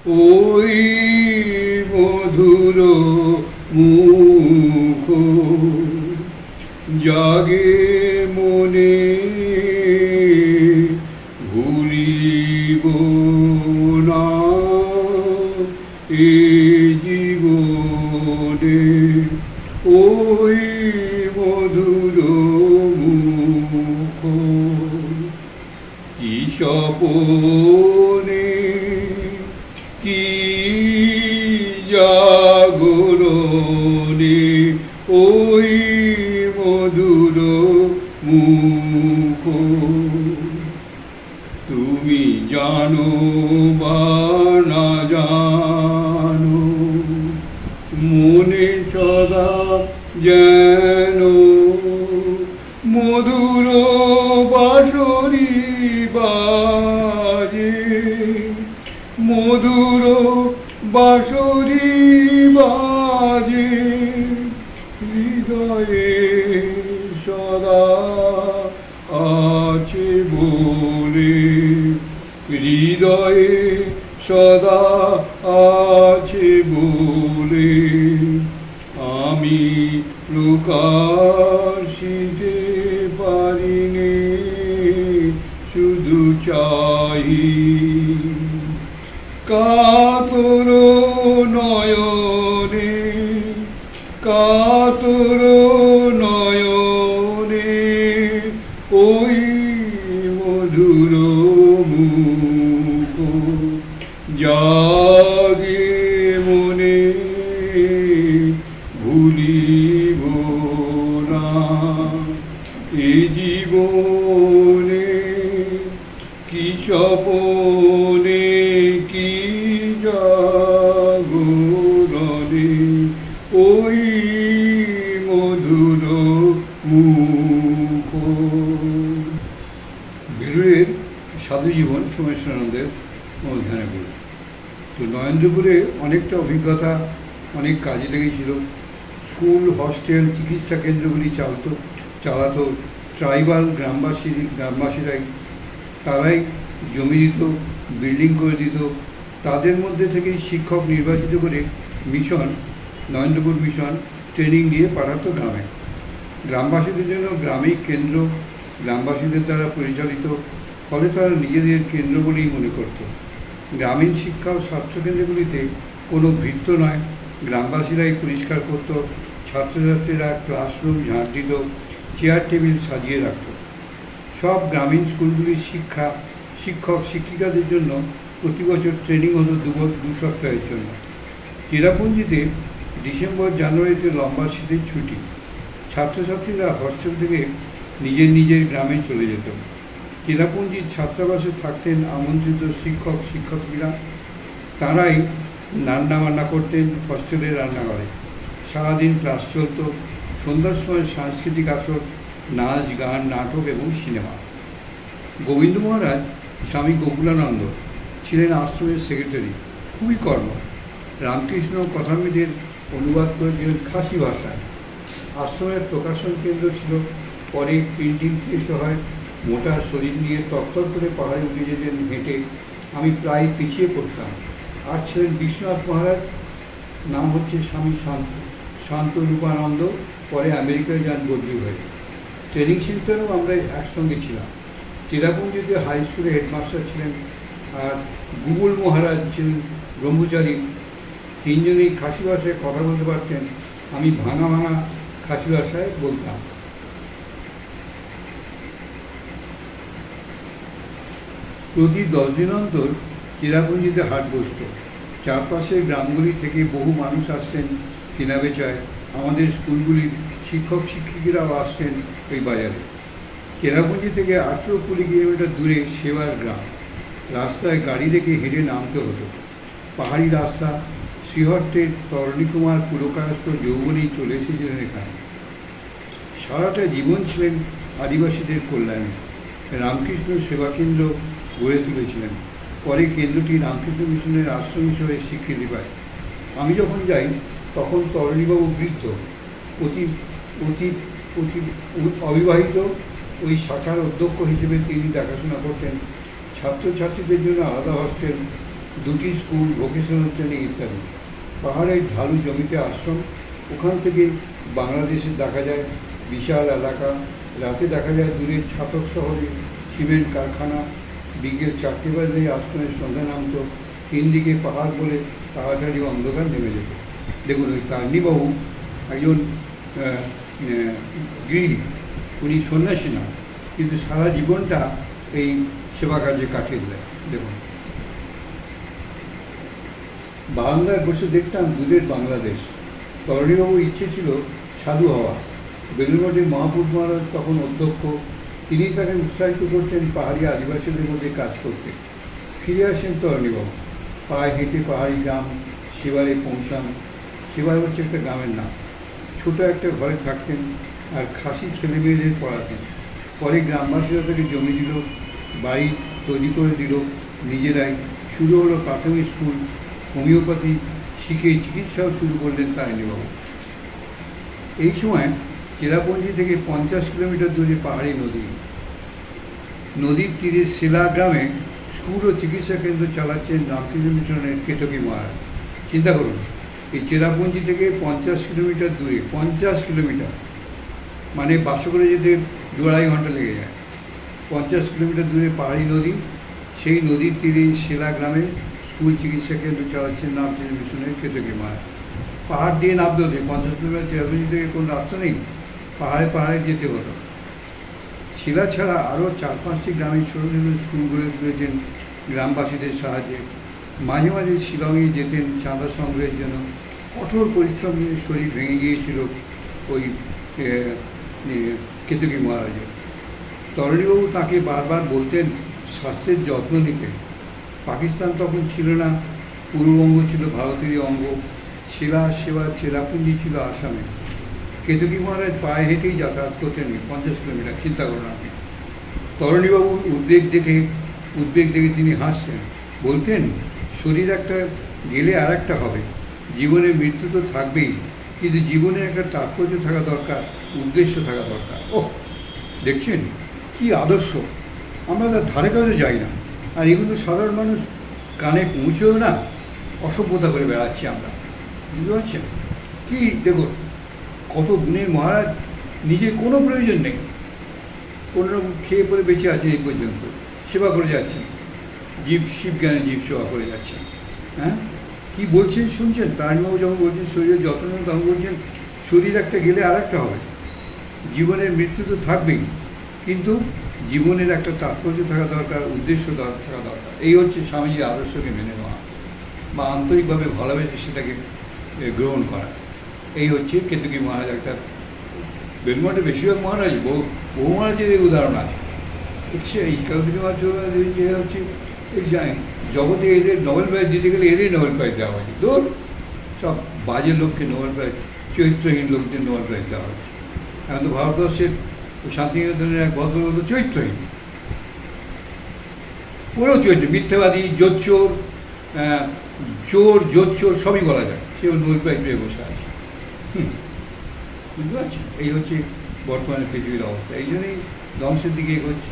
ওই মধুর মুখ জাগে মনে, ভুলিব না এ জীবনে। ওই মধুর মুখ কি স্বপনে, কি জাগরণে, ওই মধুর মুখ। তুমি জানো বা না জানো, মনে সদা যেন মধুর বাঁশরি বাজে, মধুর বাঁশরি বাজে, হৃদয়ে সদা আছে বলে, হৃদয়ে সদা আছে বলে, আমি প্রকাশিতে পারিনি, শুধু চাই কাতর নয়নে, কাতর নয়নে, ওই মধুর মুখ জাগে মনে, ভুলিব না এ জীবনে। কি স্বপনে, কি জাগরণে, ওই মধুর মুখ। বেলুড়ের সাধু জীবন সোমেশ্বরানন্দের মূলধানে পড়ে। তো নরেন্দ্রপুরে অনেকটা অভিজ্ঞতা, অনেক কাজে লেগেছিল। স্কুল, হস্টেল, চিকিৎসা কেন্দ্রগুলি চালাতো ট্রাইবাল গ্রামবাসীরাই। তারাই জমি দিত, বিল্ডিং করে দিত। তাদের মধ্যে থেকেই শিক্ষক নির্বাচিত করে মিশন, নরেন্দ্রপুর মিশন ট্রেনিং দিয়ে পাঠাতো গ্রামে। গ্রামবাসীদের জন্য গ্রামিক কেন্দ্র গ্রামবাসীদের দ্বারা পরিচালিত, ফলে তারা নিজেদের কেন্দ্র বলেই মনে করত। গ্রামীণ শিক্ষা ও স্বাস্থ্যকেন্দ্রগুলিতে কোনো ভৃত্য নয়, গ্রামবাসীরাই পরিষ্কার করত। ছাত্রছাত্রীরা ক্লাসরুম ঝাঁট দিত, চেয়ার টেবিল সাজিয়ে রাখত। সব গ্রামীণ স্কুলগুলির শিক্ষক শিক্ষিকাদের জন্য প্রতি বছর ট্রেনিং হতো 2 সপ্তাহের জন্য। চেরাপুঞ্জিতে ডিসেম্বর জানুয়ারিতে লম্বা শীতের ছুটি। ছাত্রছাত্রীরা হস্টেল থেকে নিজের নিজের গ্রামে চলে যেত। চেরাপুঞ্জির ছাত্রাবাসে থাকতেন আমন্ত্রিত শিক্ষক শিক্ষিকারা। তারাই রান্নাবান্না করতেন হস্টেলের রান্নাঘরে। সারাদিন ক্লাস চলত। সন্ধ্যার সময় সাংস্কৃতিক আসর, নাচ, গান, নাটক এবং সিনেমা। গোবিন্দ মহারাজ স্বামী গোকুলানন্দ ছিলেন আশ্রমের সেক্রেটারি, খুবই কর্ম। রামকৃষ্ণ কথামৃতের অনুবাদ করেছিলেন খাসি ভাষায়। আশ্রমের প্রকাশন কেন্দ্র ছিল। পরে প্রিন্টিং প্রেস হয়। মোটা শরীর নিয়ে তত্তর করে পাহাড়ে উঠে যেতেন হেঁটে। আমি প্রায় পিছিয়ে পড়তাম। আর ছিলেন বিশ্বনাথ মহারাজ, নাম হচ্ছে স্বামী শান্ত রূপানন্দ, পরে আমেরিকায় যান বদলি হয়ে। ট্রেনিং সেন্টারেও আমরা একসঙ্গে ছিলাম। চেরাপুঞ্জিতে হাই স্কুলে হেডমাস্টার ছিলেন, আর গুগল মহারাজ ছিলেন ব্রহ্মচারী। তিনজনেই খাসি ভাষায় কথা বলতে পারতেন। আমি ভাঙা ভাঙা খাসি ভাষায় বলতাম। প্রতি 10 দিন অন্তর চেরাপুঞ্জিতে হাট বসত। চারপাশের গ্রামগুলি থেকে বহু মানুষ আসতেন কেনাবেচায়। আমাদের স্কুলগুলির শিক্ষক শিক্ষিকারাও আসতেন ওই বাজারে। চেরাপুঞ্জি থেকে 18-20 কিলোমিটার দূরে সেবার গ্রাম। রাস্তায় গাড়ি রেখে হেঁটে নামতে হতো। পাহাড়ি রাস্তা। শ্রীহট্টের তরণীকুমার পুরকায়স্থ যৌবনেই চলে এসেছিলেন এখানে। সারাটা জীবন ছিলেন আদিবাসীদের কল্যাণে। রামকৃষ্ণ সেবা কেন্দ্র গড়ে তুলেছিলেন। পরে কেন্দ্রটি রামকৃষ্ণ মিশনের আশ্রম হিসেবে স্বীকৃতি পায়। আমি যখন যাই তখন তরণীবাবু বৃদ্ধ, অতি অতি অতি অবিবাহিত। ওই শাখার অধ্যক্ষ হিসেবে তিনি দেখাশোনা করতেন। ছাত্রছাত্রীদের জন্য আলাদা হস্টেল, 2টি স্কুল, ভোকেশনাল ট্রেনিং ইত্যাদি। পাহাড়ের ঢালু জমিতে আশ্রম, ওখান থেকে বাংলাদেশে দেখা যায় বিশাল এলাকা। রাতে দেখা যায় দূরের ছাতক শহরে সিমেন্ট কারখানা। বিকেল 4টে বাজলে আশ্রমের সন্ধ্যা নামত। 3 দিকে পাহাড় বলে তাড়াতাড়ি অন্ধকার নেমে যেত। দেখুন, ওই তারিণীবাবু একজন গৃহী, উনি সন্ন্যাসী না, কিন্তু সারা জীবনটা এই সেবা কাজে কাটিয়ে দিলেন। দেখুন, বারান্দায় বসে দেখতাম দূরের বাংলাদেশ। তরণীবাবুর ইচ্ছে ছিল সাধু হওয়া। বেলুড়মঠের মহাপুরুষ মহারাজ তখন অধ্যক্ষ। তিনি তাকে উৎসাহিত করতেন পাহাড়ি আদিবাসীদের মধ্যে কাজ করতে। ফিরে আসেন তরণীবাবু, পায়ে হেঁটে পাহাড়ি গ্রাম শিবারে পৌঁছান। শিবার হচ্ছে একটা গ্রামের নাম। ছোটো একটা ঘরে থাকতেন আর খাসি ছেলেমেয়েদের পড়াতেন। পরে গ্রামবাসীরা তাকে জমি দিল, বাড়ি তৈরি করে দিল নিজেরাই। শুরু হলো প্রাথমিক স্কুল। হোমিওপ্যাথি শিখে চিকিৎসাও শুরু করলেন তারিণীবাবু। এই সময় চেরাপুঞ্জি থেকে 50 কিলোমিটার দূরে পাহাড়ি নদী। নদীর তীরে শিলা গ্রামে স্কুল ও চিকিৎসা কেন্দ্র চালাচ্ছেন রামকৃষ্ণ মিশনের কেতকী মহারাজ। চিন্তা করুন, এই চেরাপুঞ্জি থেকে 50 কিলোমিটার দূরে, 50 কিলোমিটার মানে বাসে করে যেতে 2-2.5 ঘন্টা লেগে যায়। 50 কিলোমিটার দূরে পাহাড়ি নদী, সেই নদীর তীরে শিলা গ্রামে স্কুল চিকিৎসা কেন্দ্র চালাচ্ছেন রামকৃষ্ণ মিশনের কেতকী মহারাজ। পাহাড় দিয়ে নামতে হতো, 50 কিলোমিটার চেরাপুঞ্জি থেকে কোনো রাস্তা নেই, পাহাড়ে পাহাড়ে যেতে হতো। শিলা ছাড়া আরও 4-5টি গ্রামে ছোটো ছোটো স্কুল গড়ে তুলেছেন গ্রামবাসীদের সাহায্যে। মাঝে মাঝে শিলংয়ে যেতেন চাঁদা সংগ্রহের জন্য। কঠোর পরিশ্রম নিয়ে শরীর ভেঙে গিয়েছিল ওই কেতকী মহারাজের। তরণীবাবু তাকে বারবার বলতেন স্বাস্থ্যের যত্ন নিতে। পাকিস্তান তখন ছিল না, পূর্ববঙ্গ ছিল ভারতেরই অঙ্গ। শিলা সেবা চেরাপুঞ্জি ছিল আসামে। কেতকী মহারাজ পায়ে হেঁটেই যাতায়াত করতেন 50 কিলোমিটার। চিন্তা করুন আপনি। তরণীবাবুর উদ্বেগ দেখে তিনি হাসতেন, বলতেন শরীর একটা গেলে আর একটা হবে, জীবনে মৃত্যু তো থাকবেই, কিন্তু জীবনে একটা তাৎপর্য থাকা দরকার, উদ্দেশ্য থাকা দরকার। ওহ, দেখছেন কি আদর্শ! আমরা তার ধারে কাছে যাই না, আর এগুলো সাধারণ মানুষ কানে পৌঁছেও না, অসভ্যতা করে বেড়াচ্ছি আমরা। বুঝতে পারছেন কি? দেখুন কত গুণের মহারাজ, নিজের কোনো প্রয়োজন নেই, কোনোরকম খেয়ে পরে বেঁচে আছেন, এই পর্যন্ত সেবা করে যাচ্ছেন, শিব জ্ঞানে জীব সেবা করে যাচ্ছেন। হ্যাঁ, কী বলছেন শুনছেন? তারিণীবাবু যখন বলছেন শরীরের যত্ন নেন, তখন বলছেন শরীর একটা গেলে আর একটা হবে, জীবনের মৃত্যু তো থাকবেই, কিন্তু জীবনের একটা তাৎপর্য থাকা দরকার, উদ্দেশ্য থাকা দরকার। এই হচ্ছে স্বামীজির আদর্শকে মেনে নেওয়া বা আন্তরিকভাবে ভালোবেসে সেটাকে গ্রহণ করা। এই হচ্ছে কেতকী মহারাজ। একটা বেলুড়মঠে বেশিরভাগ মহারাজ, বহু মহারাজের এই উদাহরণ আছে। হচ্ছে এই কেতকী মহারাজ হচ্ছে এই জগতে এদের নোবেল প্রাইজ দিতে গেলে এদের নোবেল প্রাইজ দেওয়া হয়েছে। দূর, সব বাজে লোককে নোবেল প্রাইজ, চরিত্রহীন লোকদের নোবেল প্রাইজ দেওয়া হয়েছে। এখন তো ভারতবর্ষের শান্তিনিকেতনের এক ভদ্রলোক চরিত্রহীন, পুরো চরিত্র, মিথ্যাবাদী, জোচ্চোর, জোচ্চোর সবই বলা যায়। সে নোবেল প্রাইজ পেয়ে বসে আছে। বুঝতে পারছি? এই হচ্ছে বর্তমানে পৃথিবীর অবস্থা। এই জন্যই ধ্বংসের দিকে এগোচ্ছে।